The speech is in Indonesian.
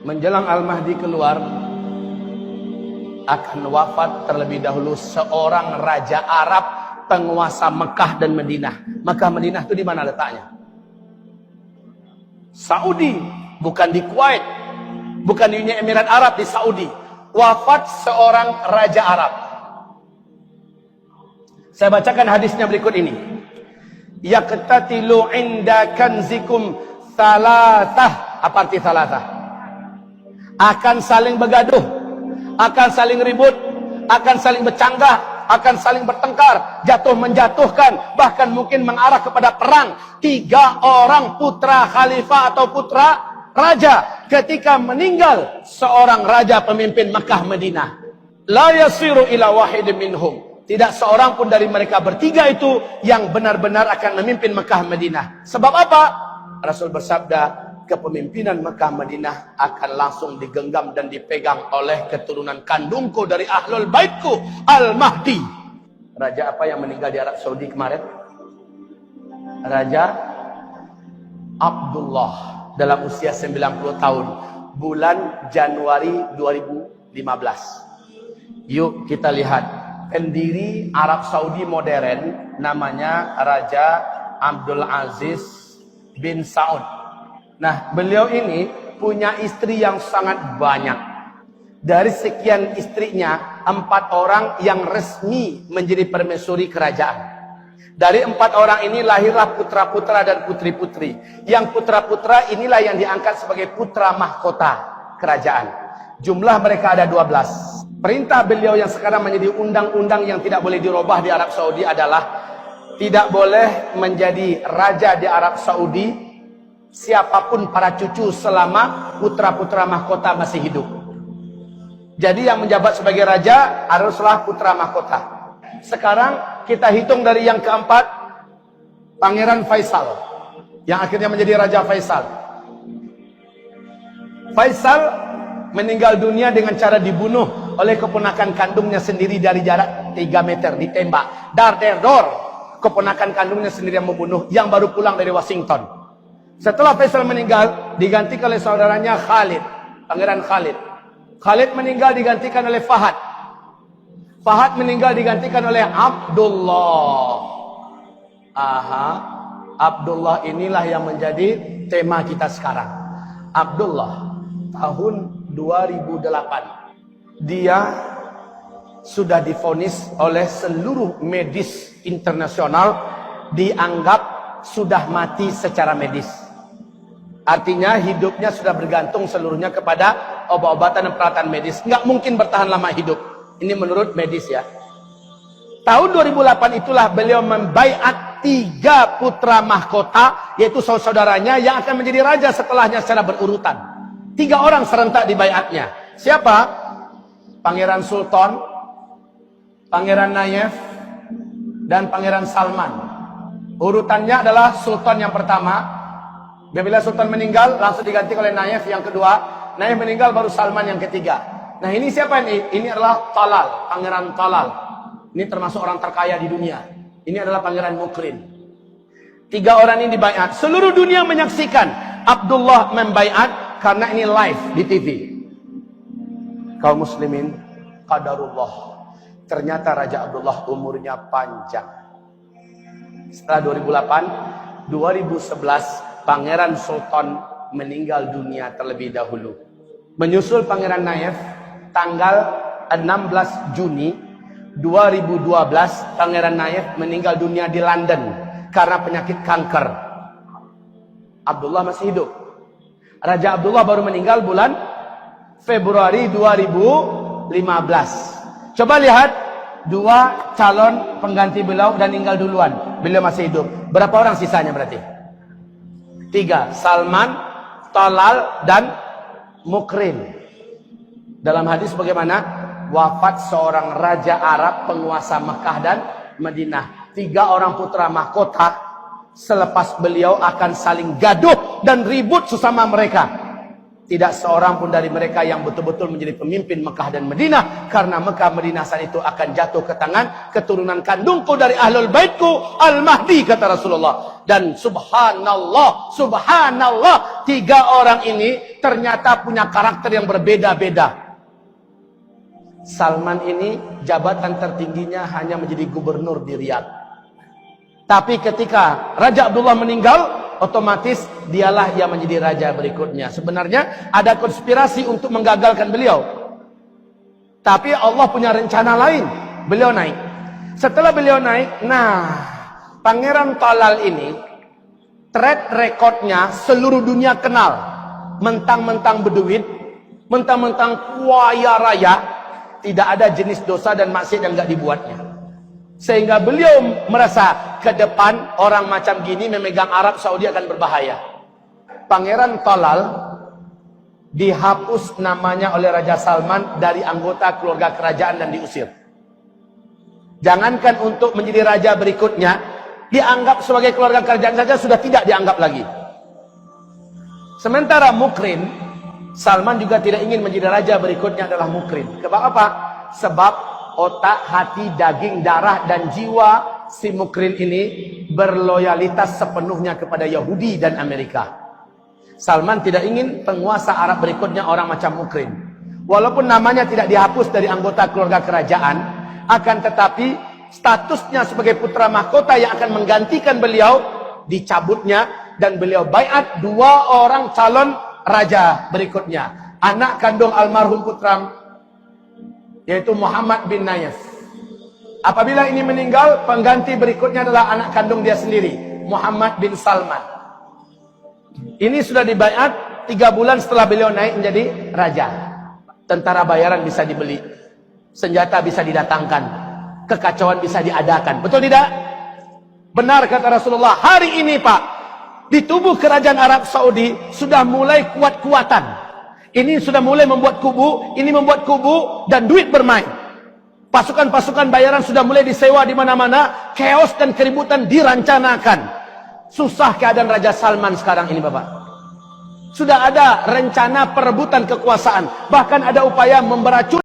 menjelang Al-Mahdi keluar, akan wafat terlebih dahulu seorang raja Arab, penguasa Mekah dan Madinah. Mekah Madinah itu di mana letaknya? Saudi, bukan di Kuwait, bukan di Uni Emirat Arab, di Saudi. Wafat seorang raja Arab. Saya bacakan hadisnya berikut ini. Yaqtatilu inda kanzikum salatah. Apa arti salatah? Akan saling bergaduh, akan saling ribut, akan saling bercanggah, akan saling bertengkar, jatuh menjatuhkan, bahkan mungkin mengarah kepada perang. 3 orang putra khalifah atau putra raja ketika meninggal seorang raja pemimpin Makkah Madinah, la yasiru ila wahidin minhum, tidak seorang pun dari mereka bertiga itu yang benar-benar akan memimpin Makkah Madinah. Sebab apa? Rasul bersabda, kepemimpinan Makkah Madinah akan langsung digenggam dan dipegang oleh keturunan kandungku dari Ahlul Baitku, Al-Mahdi. Raja apa yang meninggal di Arab Saudi kemarin? Raja Abdullah, dalam usia 90 tahun, bulan Januari 2015. Yuk kita lihat pendiri Arab Saudi modern, namanya Raja Abdul Aziz bin Saud. Nah, beliau ini punya istri yang sangat banyak. Dari sekian istrinya, 4 orang yang resmi menjadi permaisuri kerajaan. Dari 4 orang ini lahirlah putra-putra dan putri-putri. Yang putra-putra inilah yang diangkat sebagai putra mahkota kerajaan. Jumlah mereka ada 12. Perintah beliau yang sekarang menjadi undang-undang yang tidak boleh dirubah di Arab Saudi adalah tidak boleh menjadi raja di Arab Saudi siapapun para cucu selama putra-putra mahkota masih hidup. Jadi yang menjabat sebagai raja haruslah putra mahkota. Sekarang kita hitung dari yang keempat, Pangeran Faisal, yang akhirnya menjadi Raja Faisal. Faisal meninggal dunia dengan cara dibunuh oleh keponakan kandungnya sendiri dari jarak 3 meter, ditembak. Dar der dor, keponakan kandungnya sendiri yang membunuh, yang baru pulang dari Washington. Setelah Faisal meninggal, digantikan oleh saudaranya Khalid, Pangeran Khalid. Khalid meninggal, digantikan oleh Fahad. Fahad meninggal, digantikan oleh Abdullah. Aha, Abdullah inilah yang menjadi tema kita sekarang. Abdullah, tahun 2008. Dia sudah divonis oleh seluruh medis internasional, dianggap sudah mati secara medis. Artinya hidupnya sudah bergantung seluruhnya kepada obat-obatan dan peralatan medis. Nggak mungkin bertahan lama hidup. Ini menurut medis ya. Tahun 2008 itulah beliau membaiat 3 putra mahkota, yaitu saudara-saudaranya yang akan menjadi raja setelahnya secara berurutan. 3 orang serentak dibaiatnya. Siapa? Pangeran Sultan, Pangeran Nayef, dan Pangeran Salman. Urutannya adalah Sultan yang pertama. Bila Sultan meninggal, langsung diganti oleh Nayef yang kedua. Nayef meninggal, baru Salman yang ketiga. Nah ini siapa ini? Ini adalah Talal, Pangeran Talal. Ini termasuk orang terkaya di dunia. Ini adalah Pangeran Mukrin. 3 orang ini dibaiat. Seluruh dunia menyaksikan Abdullah membaiat karena ini live di TV. Kaum muslimin, qadarullah. Ternyata Raja Abdullah umurnya panjang. Setelah 2008, 2011 Pangeran Sultan meninggal dunia terlebih dahulu. Menyusul Pangeran Nayef, tanggal 16 Juni 2012 Pangeran Nayef meninggal dunia di London karena penyakit kanker. Abdullah masih hidup. Raja Abdullah baru meninggal bulan Februari 2015. Coba lihat 2 calon pengganti beliau dan meninggal duluan. Beliau masih hidup. Berapa orang sisanya berarti? 3. Salman, Talal, dan Mukrin. Dalam hadis bagaimana? Wafat seorang raja Arab, penguasa Mekah dan Madinah. 3 orang putra mahkota selepas beliau akan saling gaduh dan ribut sesama mereka. Tidak seorang pun dari mereka yang betul-betul menjadi pemimpin Mekah dan Madinah. Karena Mekah Madinah saat itu akan jatuh ke tangan keturunan kandungku dari Ahlul Baitku, Al-Mahdi, kata Rasulullah. Dan subhanallah, subhanallah, 3 orang ini ternyata punya karakter yang berbeda-beda. Salman ini jabatan tertingginya hanya menjadi gubernur di Riyadh. Tapi ketika Raja Abdullah meninggal, otomatis dialah yang menjadi raja berikutnya. Sebenarnya ada konspirasi untuk menggagalkan beliau. Tapi Allah punya rencana lain. Beliau naik. Setelah beliau naik, Pangeran Talal ini, track recordnya seluruh dunia kenal. Mentang-mentang berduit, mentang-mentang kaya raya, tidak ada jenis dosa dan maksiat yang gak dibuatnya. Sehingga beliau merasa ke depan orang macam gini memegang Arab Saudi akan berbahaya. Pangeran Talal dihapus namanya oleh Raja Salman dari anggota keluarga kerajaan dan diusir. Jangankan untuk menjadi raja berikutnya, dianggap sebagai keluarga kerajaan saja sudah tidak dianggap lagi. Sementara Mukrin, Salman juga tidak ingin menjadi raja berikutnya adalah Mukrin. Sebab apa? Sebab otak, hati, daging, darah, dan jiwa si Mukrin ini berloyalitas sepenuhnya kepada Yahudi dan Amerika. Salman tidak ingin penguasa Arab berikutnya orang macam Mukrin. Walaupun namanya tidak dihapus dari anggota keluarga kerajaan, akan tetapi statusnya sebagai putra mahkota yang akan menggantikan beliau dicabutnya, dan beliau baiat 2 orang calon raja berikutnya. Anak kandung almarhum putra, yaitu Muhammad bin Nayef. Apabila ini meninggal, pengganti berikutnya adalah anak kandung dia sendiri, Muhammad bin Salman. Ini sudah dibaiat 3 bulan setelah beliau naik menjadi raja. Tentara bayaran bisa dibeli, senjata bisa didatangkan, kekacauan bisa diadakan. Betul tidak? Benar kata Rasulullah. Hari ini Pak, di tubuh kerajaan Arab Saudi sudah mulai kuat-kuatan. Ini sudah mulai membuat kubu, ini membuat kubu, dan duit bermain. Pasukan-pasukan bayaran sudah mulai disewa di mana-mana, chaos dan keributan dirancanakan. Susah keadaan Raja Salman sekarang ini Bapak. Sudah ada rencana perebutan kekuasaan, bahkan ada upaya memberacun